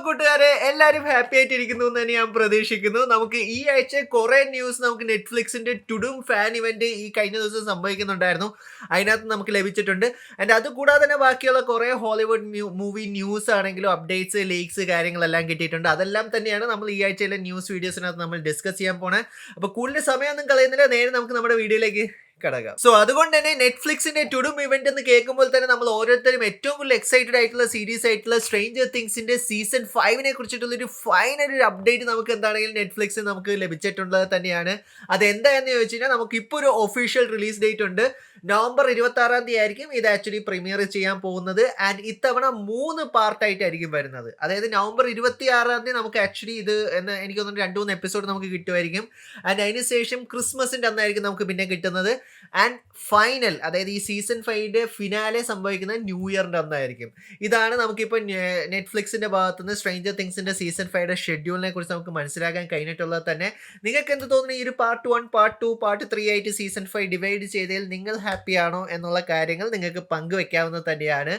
കൂട്ടുകാരെ എല്ലാവരും ഹാപ്പി ആയിട്ടിരിക്കുന്നു എന്ന് തന്നെ ഞാൻ പ്രതീക്ഷിക്കുന്നു. നമുക്ക് ഈ ആഴ്ച കുറെ ന്യൂസ് നമുക്ക് നെറ്റ്ഫ്ലിക്സിന്റെ ടുഡും ഫാൻ ഇവന്റ് ഈ കഴിഞ്ഞ ദിവസം സംഭവിക്കുന്നുണ്ടായിരുന്നു. അതിനകത്ത് നമുക്ക് ലഭിച്ചിട്ടുണ്ട്. ആൻഡ് അതുകൂടാതെ തന്നെ ബാക്കിയുള്ള കുറെ ഹോളിവുഡ് മൂവി ന്യൂസ് ആണെങ്കിലും അപ്ഡേറ്റ്സ് ലീക്സ് കാര്യങ്ങളെല്ലാം കിട്ടിയിട്ടുണ്ട്. അതെല്ലാം തന്നെയാണ് നമ്മൾ ഈ ആഴ്ചയിലെ ന്യൂസ് വീഡിയോസിനകത്ത് നമ്മൾ ഡിസ്കസ് ചെയ്യാൻ പോണേ. അപ്പോൾ കൂടുതൽ സമയമൊന്നും കളയുന്നില്ല, നേരെ നമുക്ക് നമ്മുടെ വീഡിയോയിലേക്ക് കടക്കാം. സോ അതുകൊണ്ട് തന്നെ നെറ്റ്ഫ്ലിക്സിന്റെ ടുഡും ഇവന്റ് എന്ന് കേൾക്കുമ്പോൾ തന്നെ നമ്മൾ ഓരോരുത്തരും ഏറ്റവും കൂടുതൽ എക്സൈറ്റഡ് ആയിട്ടുള്ള സീരീസ് ആയിട്ടുള്ള സ്ട്രേഞ്ചർ തിങ്സിന്റെ സീസൺ 5 കുറിച്ചിട്ടുള്ള ഒരു ഫൈനൽ ഒരു അപ്ഡേറ്റ് നമുക്ക് എന്താണെങ്കിലും നെറ്റ്ഫ്ലിക്സിൽ നമുക്ക് ലഭിച്ചിട്ടുള്ളത് തന്നെയാണ്. അതെന്താണെന്ന് ചോദിച്ചു കഴിഞ്ഞാൽ നമുക്ക് ഇപ്പോൾ ഒരു ഒഫീഷ്യൽ റിലീസ് ഡേറ്റ് ഉണ്ട്. നവംബർ 26 ആയിരിക്കും ഇത് ആക്ച്വലി പ്രീമിയർ ചെയ്യാൻ പോകുന്നത്. ആൻഡ് ഇത്തവണ 3 പാർട്ടായിട്ടായിരിക്കും വരുന്നത്. അതായത് നവംബർ 26 നമുക്ക് ആക്ച്വലി ഇത് എനിക്ക് തോന്നുന്നു 2-3 എപ്പിസോഡ് നമുക്ക് കിട്ടുമായിരിക്കും. ആൻഡ് അതിനുശേഷം ക്രിസ്മസിന്റെ അന്നായിരിക്കും നമുക്ക് പിന്നെ കിട്ടുന്നത്. ആൻഡ് ഫൈനൽ, അതായത് ഈ സീസൺ 5 ഫിനാലെ സംഭവിക്കുന്നത് ന്യൂ ഇയറിന്റെ അന്നായിരിക്കും. ഇതാണ് നമുക്കിപ്പോൾ നെറ്റ്ഫ്ലിക്സിന്റെ ഭാഗത്തുനിന്ന് സ്ട്രേഞ്ചർ തിങ്സിന്റെ സീസൺ 5 ഷെഡ്യൂളിനെ കുറിച്ച് നമുക്ക് മനസ്സിലാക്കാൻ കഴിഞ്ഞിട്ടുള്ളത് തന്നെ. നിങ്ങൾക്ക് എന്ത് തോന്നുന്നു, ഈ ഒരു പാർട്ട് 1, പാർട്ട് 2, പാർട്ട് 3 ആയിട്ട് സീസൺ 5 ഡിവൈഡ് ചെയ്തതിൽ നിങ്ങൾ ഹാപ്പിയാണോ എന്നുള്ള കാര്യങ്ങൾ നിങ്ങൾക്ക് പങ്കുവെക്കാവുന്നത് തന്നെയാണ്.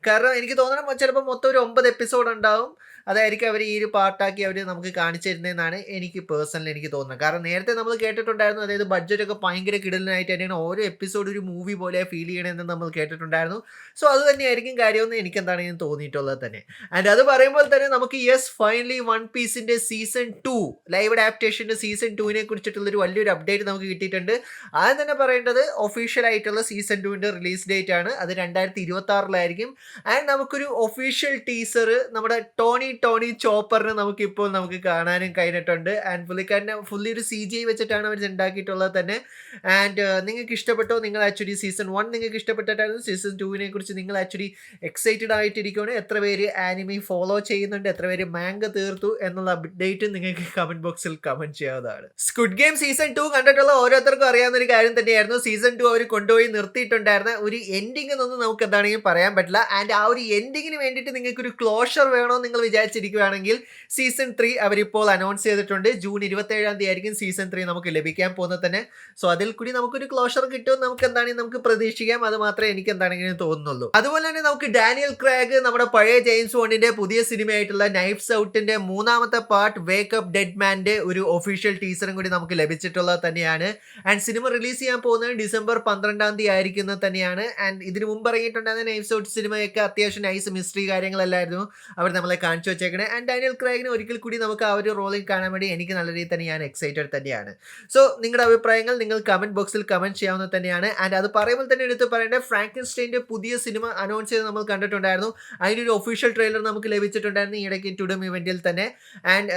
കാരണം എനിക്ക് തോന്നണം ചിലപ്പോൾ മൊത്തം ഒരു 9 എപ്പിസോഡ് ഉണ്ടാവും. അതായിരിക്കും അവർ ഈ ഒരു പാർട്ടാക്കി അവർ നമുക്ക് കാണിച്ചു തരുന്നതെന്നാണ് എനിക്ക് പേഴ്സണലി എനിക്ക് തോന്നുന്നത്. കാരണം നേരത്തെ നമ്മൾ കേട്ടിട്ടുണ്ടായിരുന്നു, അതായത് ബഡ്ജറ്റൊക്കെ ഭയങ്കര കിടലിനായിട്ട് തന്നെയാണ് ഓരോ എപ്പിസോഡ് ഒരു മൂവി പോലെ ഫീൽ ചെയ്യണമെന്ന് നമ്മൾ കേട്ടിട്ടുണ്ടായിരുന്നു. സോ അത് തന്നെയായിരിക്കും കാര്യമെന്ന് എനിക്ക് എന്താണെങ്കിലും തോന്നിയിട്ടുള്ളത് തന്നെ. ആൻഡ് അത് പറയുമ്പോൾ തന്നെ നമുക്ക് ഫൈനലി വൺ പീസിൻ്റെ സീസൺ 2 ലൈവ് അഡാപ്റ്റേഷൻ്റെ സീസൺ 2 കുറിച്ചിട്ടുള്ളൊരു വലിയൊരു അപ്ഡേറ്റ് നമുക്ക് കിട്ടിയിട്ടുണ്ട്. ആദ്യം തന്നെ പറയേണ്ടത് ഒഫീഷ്യൽ ആയിട്ടുള്ള സീസൺ 2 റിലീസ് ഡേറ്റ് ആണ്. അത് 2026 ആൻഡ് നമുക്കൊരു ഒഫീഷ്യൽ ടീസർ നമ്മുടെ ടോണി ചോപ്പറിനെ നമുക്ക് കാണാനും കഴിഞ്ഞിട്ടുണ്ട്. ആൻഡ് പുള്ളിക്കാരനെ ഫുള്ളി ഒരു CGI വെച്ചിട്ടാണ് അവർ ഉണ്ടാക്കിയിട്ടുള്ളത് തന്നെ. ആൻഡ് നിങ്ങൾക്ക് ഇഷ്ടപ്പെട്ടോ? നിങ്ങൾ ആക്ച്വലി സീസൺ 1 നിങ്ങൾക്ക് ഇഷ്ടപ്പെട്ടിട്ടായിരുന്നു. സീസൺ 2 കുറിച്ച് നിങ്ങൾ ആക്ച്വലി എക്സൈറ്റഡ് ആയിട്ടിരിക്കുകയാണ്. എത്ര പേര് ആനിമി ഫോളോ ചെയ്യുന്നുണ്ട്, എത്ര പേര് മാംഗ തീർത്തു എന്നുള്ള അപ്ഡേറ്റ് നിങ്ങൾക്ക് കമന്റ് ബോക്സിൽ കമന്റ് ചെയ്യാവുന്നതാണ്. സ്ക്വിഡ് ഗെയിം സീസൺ 2 കണ്ടിട്ടുള്ള ഓരോരുത്തർക്കും അറിയാവുന്ന ഒരു കാര്യം തന്നെയായിരുന്നു. സീസൺ 2 അവർ കൊണ്ടുപോയി നിർത്തിയിട്ടുണ്ടായിരുന്ന ഒരു എൻഡിങ് എന്നൊന്നും നമുക്ക് എന്താണെങ്കിലും പറയാൻ പറ്റില്ല. ആൻഡ് ആ ഒരു എൻഡിങ്ങിന് വേണ്ടിയിട്ട് നിങ്ങൾക്ക് ഒരു ക്ലോഷർ വേണോ നിങ്ങൾ വിചാരിച്ചിരിക്കുകയാണെങ്കിൽ സീസൺ 3 അവരിപ്പോൾ അനൗൺസ് ചെയ്തിട്ടുണ്ട്. ജൂൺ 27 ആയിരിക്കും സീസൺ 3 നമുക്ക് ലഭിക്കാൻ പോകുന്നത് തന്നെ. സോ അതിൽ കൂടി നമുക്കൊരു ക്ലോഷർ കിട്ടുമെന്ന് നമുക്ക് പ്രതീക്ഷിക്കാം. അത് മാത്രമേ എനിക്ക് എന്താണെങ്കിലും തോന്നുന്നുള്ളൂ. അതുപോലെ തന്നെ നമുക്ക് ഡാനിയൽ ക്രാഗ് നമ്മുടെ പഴയ ജെയിംസ് ബോണ്ടിന്റെ പുതിയ സിനിമയായിട്ടുള്ള നൈഫ്സ് ഔട്ടിന്റെ 3ാമത്തെ പാർട്ട് വേക്കപ്പ് ഡെഡ് മാന്റെ ഒരു ഒഫീഷ്യൽ ടീസറും കൂടി നമുക്ക് ലഭിച്ചിട്ടുള്ളത് തന്നെയാണ്. ആൻഡ് സിനിമ റിലീസ് ചെയ്യാൻ പോകുന്നത് ഡിസംബർ 12 ആയിരിക്കുന്നത് തന്നെയാണ്. ആൻഡ് ഇതിന് മുമ്പ് ഇറങ്ങിയിട്ടുണ്ടായിരുന്ന നൈഫ്സ് ഔട്ട് സിനിമയൊക്കെ അത്യാവശ്യം നൈസ് മിസ്റ്ററി കാര്യങ്ങളല്ലായിരുന്നു അവർ നമ്മളെ കാണിച്ചു വെച്ചേക്കണേ. ആൻഡ് ഡാനിയൽ ക്രൈഗിന് ഒരിക്കൽ കൂടി നമുക്ക് ആ ഒരു റോളിൽ കാണാൻ വേണ്ടി എനിക്ക് നല്ല രീതിയിൽ തന്നെ ഞാൻ എക്സൈറ്റഡ് തന്നെയാണ്. സോ നിങ്ങളുടെ അഭിപ്രായങ്ങൾ നിങ്ങൾ കമന്റ് ബോക്സിൽ കമന്റ് ചെയ്യാവുന്നത് തന്നെയാണ്. ആൻഡ് അത് പറയുമ്പോൾ തന്നെ എടുത്ത് പറയേണ്ടത് ഫ്രാങ്കൻസ്റ്റൈൻ്റെ പുതിയ സിനിമ അനൗൺസ് ചെയ്ത് നമ്മൾ കണ്ടിട്ടുണ്ടായിരുന്നു. അതിനൊരു ഒഫീഷ്യൽ ട്രെയിലർ നമുക്ക് ലഭിച്ചിട്ടുണ്ടായിരുന്നു ഈ ഇടയ്ക്ക് ടുഡം ഇവന്റിൽ തന്നെ. ആൻഡ്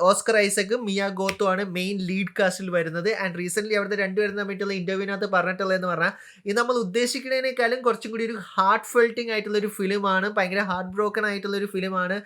ഓസ്കർ ഐസക്കും മിയ ഗോത്തും ആണ് മെയിൻ ലീഡ് കാസ്റ്റിൽ വരുന്നത്. ആൻഡ് റീസെന്റ് അവിടുത്തെ രണ്ടുപേരും തമ്മിലുള്ള ഇന്റർവ്യൂവിനകത്ത് പറഞ്ഞിട്ടുള്ളതെന്ന് പറഞ്ഞാൽ ഇത് നമ്മൾ ഉദ്ദേശിക്കുന്നതിനേക്കാളും കുറച്ചും കൂടി ഒരു ഹാർട്ട് ഫെൽട്ടിങ് ആയിട്ടുള്ള ഒരു ഫിലിമാണ്, ഭയങ്കര ഹാർട്ട് ബ്രോക്കൺ ആയിട്ടുള്ള ഒരു ഫിലിമാണ്.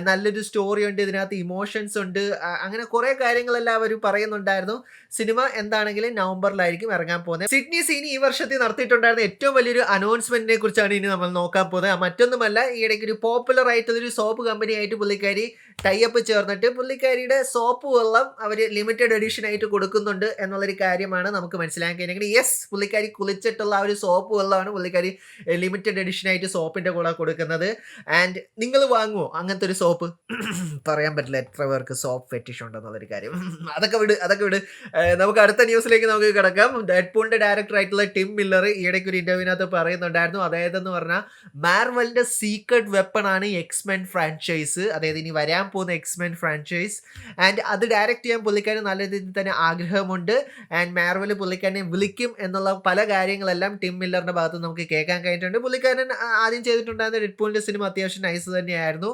നല്ലൊരു സ്റ്റോറി ഉണ്ട്, ഇതിനകത്ത് ഇമോഷൻസ് ഉണ്ട്, അങ്ങനെ കുറെ കാര്യങ്ങളെല്ലാം അവർ പറയുന്നുണ്ടായിരുന്നു. സിനിമ എന്താണെങ്കിലും നവംബറിലായിരിക്കും ഇറങ്ങാൻ പോകുന്നത്. സിഡ്നി സീനി ഈ വർഷത്തിൽ നടത്തിയിട്ടുണ്ടായിരുന്ന ഏറ്റവും വലിയൊരു അനൗൺസ്മെന്റിനെ കുറിച്ചാണ് ഇനി നമ്മൾ നോക്കാൻ പോകുന്നത്. മറ്റൊന്നുമല്ല, ഈ ഇടയ്ക്ക് ഒരു പോപ്പുലർ ആയിട്ടുള്ളൊരു സോപ്പ് കമ്പനി ആയിട്ട് പുള്ളിക്കാരി ടൈപ്പ് ചേർന്നിട്ട് പുള്ളിക്കാരിയുടെ സോപ്പ് വെള്ളം അവർ ലിമിറ്റഡ് എഡിഷൻ ആയിട്ട് കൊടുക്കുന്നുണ്ട് എന്നുള്ളൊരു കാര്യമാണ് നമുക്ക് മനസ്സിലാക്കാൻ കഴിഞ്ഞെങ്കിൽ. പുള്ളിക്കാരി കുളിച്ചിട്ടുള്ള ആ ഒരു സോപ്പ് വെള്ളമാണ് പുള്ളിക്കാരി ലിമിറ്റഡ് എഡിഷൻ ആയിട്ട് സോപ്പിന്റെ കൂടെ കൊടുക്കുന്നത്. ആൻഡ് നിങ്ങൾ വാങ്ങുമോ അങ്ങനത്തെ ഒരു സോപ്പ്? പറയാൻ പറ്റില്ല എത്ര പേർക്ക് സോപ്പ് ഫെറ്റിഷ് ഉണ്ടെന്നുള്ളൊരു കാര്യം. അതൊക്കെ വിട്. നമുക്ക് അടുത്ത ന്യൂസിലേക്ക് നമുക്ക് കിടക്കാം. ഡെഡ്പൂളിന്റെ ഡയറക്ടർ ആയിട്ടുള്ള ടിം മില്ലർ ഈയിടയ്ക്ക് ഒരു ഇന്റർവ്യൂവിനകത്ത് പറയുന്നുണ്ടായിരുന്നു, അതായതെന്ന് പറഞ്ഞാൽ മാർവലിന്റെ സീക്രട്ട് വെപ്പൺ ആണ് എക്സ്മെൻ ഫ്രാഞ്ചൈസ്, അതായത് ഇനി വരാൻ പോകുന്ന എക്സ്മെൻ ഫ്രാഞ്ചൈസ്. ആൻഡ് അത് ഡയറക്റ്റ് ചെയ്യാൻ പുള്ളിക്കാരൻ നല്ല രീതിയിൽ തന്നെ ആഗ്രഹമുണ്ട്. ആൻഡ് മാർവൽ പുള്ളിക്കാരനെ വിളിക്കും എന്നുള്ള പല കാര്യങ്ങളെല്ലാം ടിം മില്ലറിന്റെ ഭാഗത്ത് നമുക്ക് കേൾക്കാൻ കഴിഞ്ഞിട്ടുണ്ട്. പുള്ളിക്കാരൻ ആദ്യം ചെയ്തിട്ടുണ്ടായിരുന്ന ഡെഡ്പൂളിന്റെ സിനിമ അത്യാവശ്യം നൈസ് തന്നെയായിരുന്നു.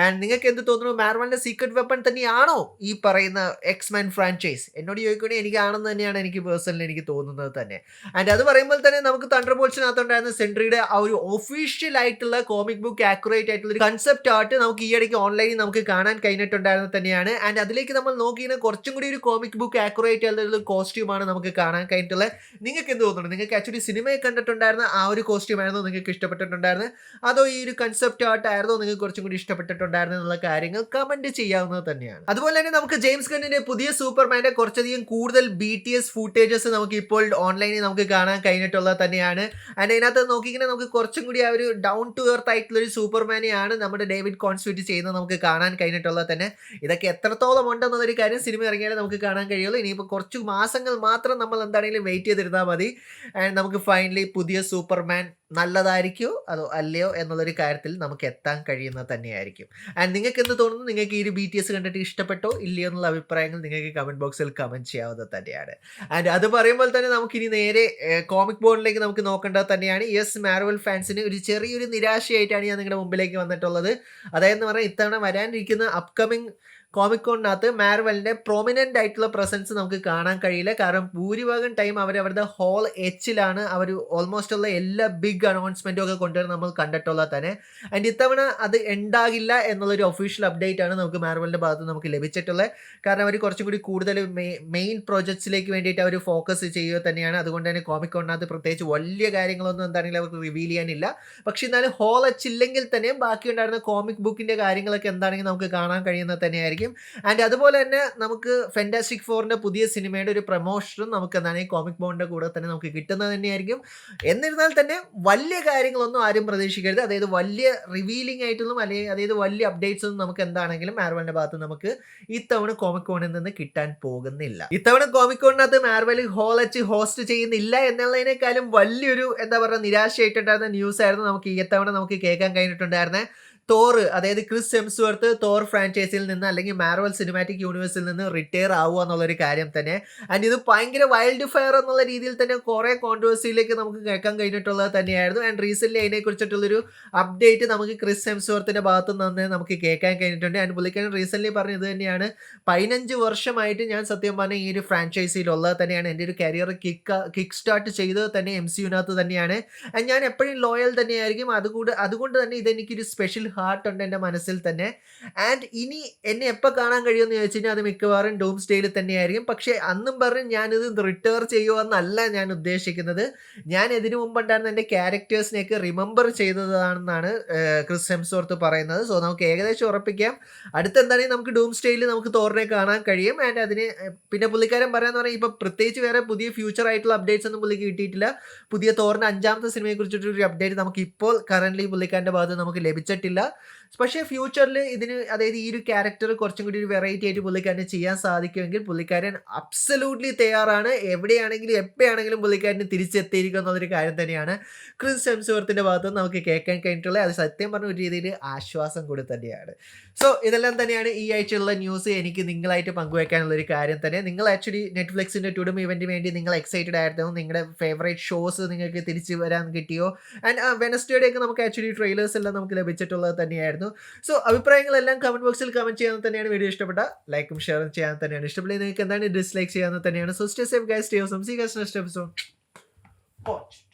ആൻഡ് നിങ്ങൾക്ക് എന്ത് തോന്നുന്നു, മാർവലിന്റെ സീക്രട്ട് വെപ്പൺ തന്നെയാണോ ഈ പറയുന്ന എക്സ്മെൻ ഫ്രാഞ്ചൈസ്? എന്നോട് ചോദിക്കുകയാണെങ്കിൽ എനിക്കാണെന്ന് തന്നെയാണ് എനിക്ക് പേഴ്സണലി എനിക്ക് തോന്നുന്നത് തന്നെ. ആൻഡ് അത് പറയുമ്പോൾ തന്നെ നമുക്ക് തണ്ടർ ബോൾസിനകത്തുണ്ടായിരുന്ന സെൻട്രിയുടെ ആ ഒരു ഒഫീഷ്യൽ ആയിട്ടുള്ള കോമിക് ബുക്ക് ആക്യുറേറ്റ് ആയിട്ടുള്ള ഒരു കൺസെപ്റ്റ് ആർട്ട് നമുക്ക് ഈ ഇടയ്ക്ക് ഓൺലൈനിൽ നമുക്ക് കാണാൻ കഴിഞ്ഞിട്ടുണ്ടായിരുന്നത് തന്നെയാണ്. ആൻഡ് അതിലേക്ക് നമ്മൾ നോക്കിയാൽ കുറച്ചും കൂടി ഒരു കോമിക് ബുക്ക് ആക്യുറേറ്റ് ആയിട്ടുള്ള കോസ്റ്റ്യൂമാണ് നമുക്ക് കാണാൻ കഴിഞ്ഞിട്ടുള്ളത്. നിങ്ങൾക്ക് എന്ത് തോന്നുന്നു? നിങ്ങൾക്ക് ആക്ച്വലി സിനിമയെ കണ്ടിട്ടുണ്ടായിരുന്ന ആ ഒരു കോസ്റ്റ്യൂം ആയിരുന്നു നിങ്ങൾക്ക് ഇഷ്ടപ്പെട്ടിട്ടുണ്ടായിരുന്നത്, അതോ ഈ ഒരു കൺസെപ്റ്റ് ആർട്ട് ആയിരുന്നോ നിങ്ങൾക്ക് കുറച്ചും കൂടി ഇഷ്ടപ്പെട്ടിട്ടുണ്ടായിരുന്നത്? തോന്നിയിട്ടുണ്ടായിരുന്നു എന്നുള്ള കാര്യങ്ങൾ കമന്റ് ചെയ്യാവുന്നത് തന്നെയാണ്. അതുപോലെ തന്നെ നമുക്ക് ജെയിംസ് ഗണ്ണിന്റെ പുതിയ സൂപ്പർമാന്റെ കുറച്ചധികം കൂടുതൽ BTS ഫൂട്ടേജസ് നമുക്ക് ഇപ്പോൾ ഓൺലൈനിൽ നമുക്ക് കാണാൻ കഴിഞ്ഞിട്ടുള്ളത് തന്നെയാണ്. ആൻഡ് അതിനകത്ത് നോക്കിക്കഴിഞ്ഞാൽ നമുക്ക് കുറച്ചും കൂടി ആ ഒരു ഡൗൺ ടു എർത്ത് ആയിട്ടുള്ള ഒരു സൂപ്പർമാനെയാണ് നമ്മുടെ ഡേവിഡ് കോൺസ്വിറ്റ് ചെയ്യുന്നത് നമുക്ക് കാണാൻ കഴിഞ്ഞിട്ടുള്ളത് തന്നെ. ഇതൊക്കെ എത്രത്തോളം ഉണ്ടെന്നുള്ളൊരു കാര്യം സിനിമ ഇറങ്ങിയാലേ നമുക്ക് കാണാൻ കഴിയുള്ളൂ. ഇനിയിപ്പോൾ കുറച്ച് മാസങ്ങൾ മാത്രം നമ്മൾ എന്താണെങ്കിലും വെയിറ്റ് ചെയ്തിരുന്നാൽ മതി. ആൻഡ് നമുക്ക് ഫൈനലി പുതിയ സൂപ്പർമാൻ നല്ലതായിരിക്കുമോ അതോ അല്ലയോ എന്നുള്ളൊരു കാര്യത്തിൽ നമുക്ക് എത്താൻ കഴിയുന്നത് തന്നെയായിരിക്കും. ആൻഡ് നിങ്ങൾക്ക് എന്ത് തോന്നുന്നു? നിങ്ങൾക്ക് ഈ ഒരു BTS കണ്ടിട്ട് ഇഷ്ടപ്പെട്ടോ ഇല്ലയോ എന്നുള്ള അഭിപ്രായങ്ങൾ നിങ്ങൾക്ക് കമന്റ് ബോക്സിൽ കമന്റ് ചെയ്യാവുന്നത് തന്നെയാണ്. ആൻഡ് അത് പറയുമ്പോൾ തന്നെ നമുക്കിനി നേരെ കോമിക് ബോണിലേക്ക് നമുക്ക് നോക്കേണ്ടത് തന്നെയാണ്. യെസ്, മാർവൽ ഫാൻസിന് ഒരു ചെറിയൊരു നിരാശയായിട്ടാണ് ഞാൻ നിങ്ങളുടെ മുമ്പിലേക്ക് വന്നിട്ടുള്ളത്. അതായത് പറഞ്ഞാൽ ഇത്തവണ വരാനിരിക്കുന്ന അപ്കമിങ് കോമിക് കോണിനകത്ത് മാർവലിന്റെ പ്രൊമിനന്റ് ആയിട്ടുള്ള പ്രസൻസ് നമുക്ക് കാണാൻ കഴിയില്ല. കാരണം ഭൂരിഭാഗം ടൈം അവരുടെ ഹോൾ എച്ചിലാണ് അവർ ഓൾമോസ്റ്റ് ഉള്ള എല്ലാ ബിഗ് അനൗൺസ്മെന്റും ഒക്കെ കൊണ്ടുവരുന്നത് നമ്മൾ കണ്ടിട്ടുള്ളത് തന്നെ. ആൻഡ് ഇത്തവണ അത് ഉണ്ടാകില്ല എന്നുള്ളൊരു ഒഫീഷ്യൽ അപ്ഡേറ്റ് ആണ് നമുക്ക് മാർവലിന്റെ ഭാഗത്ത് നമുക്ക് ലഭിച്ചിട്ടുള്ളത്. കാരണം അവർ കുറച്ചും കൂടി കൂടുതൽ മെയിൻ പ്രോജക്ട്സിലേക്ക് വേണ്ടിയിട്ട് അവർ ഫോക്കസ് ചെയ്യുക തന്നെയാണ്. അതുകൊണ്ട് തന്നെ കോമിക് കോണിനകത്ത് പ്രത്യേകിച്ച് വലിയ കാര്യങ്ങളൊന്നും എന്താണെങ്കിലും അവർക്ക് റിവീൽ ചെയ്യാനില്ല. പക്ഷെ എന്നാലും ഹോൾ എച്ച് ഇല്ലെങ്കിൽ തന്നെയും ബാക്കി ഉണ്ടായിരുന്ന കോമിക് ബുക്കിന്റെ കാര്യങ്ങളൊക്കെ എന്താണെങ്കിൽ നമുക്ക് കാണാൻ കഴിയുന്നത് തന്നെയായിരിക്കും. ആൻഡ് അതുപോലെ തന്നെ നമുക്ക് ഫാന്റാസ്റ്റിക് ഫോറിന്റെ പുതിയ സിനിമയുടെ ഒരു പ്രൊമോഷനും നമുക്ക് എന്താണ് ഈ കോമിക് ബോണിന്റെ കൂടെ തന്നെ നമുക്ക് കിട്ടുന്നത് തന്നെയായിരിക്കും. എന്നിരുന്നാൽ തന്നെ വലിയ കാര്യങ്ങളൊന്നും ആരും പ്രതീക്ഷിക്കരുത്. അതായത് വലിയ റിവീലിംഗ് ആയിട്ടൊന്നും അല്ലെങ്കിൽ അതായത് വലിയ അപ്ഡേറ്റ്സ് ഒന്നും നമുക്ക് എന്താണെങ്കിലും മാർവലിന്റെ ഭാഗത്ത് നമുക്ക് ഇത്തവണ കോമിക് കോണിൽ നിന്ന് കിട്ടാൻ പോകുന്നില്ല. ഇത്തവണ കോമിക് കോണിനകത്ത് മാർവൽ ഹോൾ എച്ച് ഹോസ്റ്റ് ചെയ്യുന്നില്ല എന്നുള്ളതിനേക്കാളും വലിയൊരു എന്താ പറയുക നിരാശയായിട്ടുണ്ടായിരുന്ന ന്യൂസ് ആയിരുന്നു നമുക്ക് ഈ തവണ നമുക്ക് കേൾക്കാൻ കഴിഞ്ഞിട്ടുണ്ടായിരുന്നത്. തോർ, അതായത് ക്രിസ് ഹെംസ്വർത്ത് തോർ ഫ്രാഞ്ചൈസിയിൽ നിന്ന് അല്ലെങ്കിൽ മാർവൽ സിനിമാറ്റിക് യൂണിവേഴ്സിൽ നിന്ന് റിട്ടയർ ആവുക എന്നുള്ളൊരു കാര്യം തന്നെ. ആൻഡ് ഇത് ഭയങ്കര വൈൽഡ് ഫയർ എന്നുള്ള രീതിയിൽ തന്നെ കുറേ കോൺട്രവേഴ്സിയിലേക്ക് നമുക്ക് കേൾക്കാൻ കഴിഞ്ഞിട്ടുള്ളത് തന്നെയായിരുന്നു. ആൻഡ് റീസെൻ്റ്ലി അതിനെക്കുറിച്ചിട്ടുള്ളൊരു അപ്ഡേറ്റ് നമുക്ക് ക്രിസ് ഹെംസ്വർത്തിൻ്റെ ഭാഗത്തു നിന്ന് നമുക്ക് കേൾക്കാൻ കഴിഞ്ഞിട്ടുണ്ട്. ആൻഡ് പുള്ളിക്കാരൻ റീസെൻ്റ്ലി പറഞ്ഞത് തന്നെയാണ്, 15 വർഷമായിട്ട് ഞാൻ സത്യം പറഞ്ഞാൽ ഈ ഒരു ഫ്രാഞ്ചൈസിയിലുള്ളത് തന്നെയാണ്. എൻ്റെ ഒരു കരിയർ കിക്ക് സ്റ്റാർട്ട് ചെയ്തത് തന്നെ MCUവിനകത്ത് തന്നെയാണ്. ആൻഡ് ഞാൻ എപ്പോഴും ലോയൽ തന്നെയായിരിക്കും. അതുകൊണ്ട് തന്നെ ഇതെനിക്കൊരു സ്പെഷ്യൽ ഹാർട്ട് ഉണ്ട് എൻ്റെ മനസ്സിൽ തന്നെ. ആൻഡ് ഇനി എന്നെ എപ്പോൾ കാണാൻ കഴിയുമെന്ന് ചോദിച്ചു കഴിഞ്ഞാൽ അത് മിക്കവാറും ഡൂംസ്ഡേയിൽ തന്നെയായിരിക്കും. പക്ഷേ അന്നും പറഞ്ഞ് ഞാനിത് റിട്ടയർ ചെയ്യുമെന്നല്ല ഞാൻ ഉദ്ദേശിക്കുന്നത്. ഞാൻ ഇതിനു മുമ്പുണ്ടായിരുന്ന എൻ്റെ ക്യാരക്ടേഴ്സിനെയൊക്കെ റിമെമ്പർ ചെയ്തതാണെന്നാണ് ക്രിസ് ഹെംസ്വർത്ത് പറയുന്നത്. സോ നമുക്ക് ഏകദേശം ഉറപ്പിക്കാം അടുത്തെന്താണെങ്കിൽ നമുക്ക് ഡൂംസ്ഡേയിൽ നമുക്ക് തോറിനെ കാണാൻ കഴിയും. ആൻഡ് അതിന് പിന്നെ പുള്ളിക്കാരൻ പറയാന്ന് പറഞ്ഞാൽ ഇപ്പോൾ പ്രത്യേകിച്ച് വേറെ പുതിയ ഫ്യൂച്ചർ ആയിട്ടുള്ള അപ്ഡേറ്റ്സ് ഒന്നും പുള്ളിക്ക് കിട്ടിയിട്ടില്ല. പുതിയ തോറിൻ്റെ 5ാമത്തെ സിനിമയെ കുറിച്ചിട്ടൊരു അപ്ഡേറ്റ് നമുക്ക് ഇപ്പോൾ കറൻ്റ്ലി പുള്ളിക്കാരൻ്റെ ഭാഗത്ത് നമുക്ക് ലഭിച്ചിട്ടില്ല. പക്ഷേ ഫ്യൂച്ചറിൽ ഇതിന് അതായത് ഈ ഒരു ക്യാരക്ടർ കുറച്ചും കൂടി ഒരു വെറൈറ്റി ആയിട്ട് പുള്ളിക്കാരന് ചെയ്യാൻ സാധിക്കുമെങ്കിൽ പുള്ളിക്കാരൻ അബ്സല്യൂട്ട്ലി തയ്യാറാണ്. എവിടെയാണെങ്കിലും എപ്പോഴാണെങ്കിലും പുള്ളിക്കാരന് തിരിച്ചെത്തിയിരിക്കുക എന്നുള്ളൊരു കാര്യം തന്നെയാണ് ക്രിസ് ഹെംസ്വർത്തിന്റെ ഭാഗത്ത് നമുക്ക് കേൾക്കാൻ കഴിഞ്ഞിട്ടുള്ളത്. അത് സത്യം പറഞ്ഞ ഒരു രീതിയിൽ ആശ്വാസം കൂടി തന്നെയാണ്. സോ ഇതെല്ലാം തന്നെയാണ് ഈ ആഴ്ചയുള്ള ന്യൂസ് എനിക്ക് നിങ്ങളായിട്ട് പങ്കുവയ്ക്കാനുള്ളൊരു കാര്യം തന്നെ. നിങ്ങൾ ആക്ച്വലി നെറ്റ്ഫ്ലിക്സിൻ്റെ ടുഡും ഇവൻറ്റിന് വേണ്ടി നിങ്ങൾ എക്സൈറ്റഡ് ആയിരുന്നു? നിങ്ങളുടെ ഫേവറേറ്റ് ഷോസ് നിങ്ങൾക്ക് തിരിച്ച് വരാൻ കിട്ടിയോ? ആൻഡ് വെനസ്ഡേയുടെയൊക്കെ നമുക്ക് ആക്ച്വലി ട്രെയിലേഴ്സ് എല്ലാം നമുക്ക് ലഭിച്ചിട്ടുള്ളത് തന്നെയായിരുന്നു. സോ അഭിപ്രായങ്ങളെല്ലാം കമന്റ് ബോക്സിൽ കമന്റ് ചെയ്യാൻ തന്നെയാണ്. വീഡിയോ ഇഷ്ടപ്പെട്ട ലൈക്കും ഷെയറും ചെയ്യാൻ തന്നെയാണ്. ഇഷ്ടപ്പെട്ട് നിങ്ങൾക്ക് എന്താണ് ഡിസ്ലൈക്ക് ചെയ്യാൻ തന്നെയാണ്. So stay safe guys, stay awesome, see you guys next episode.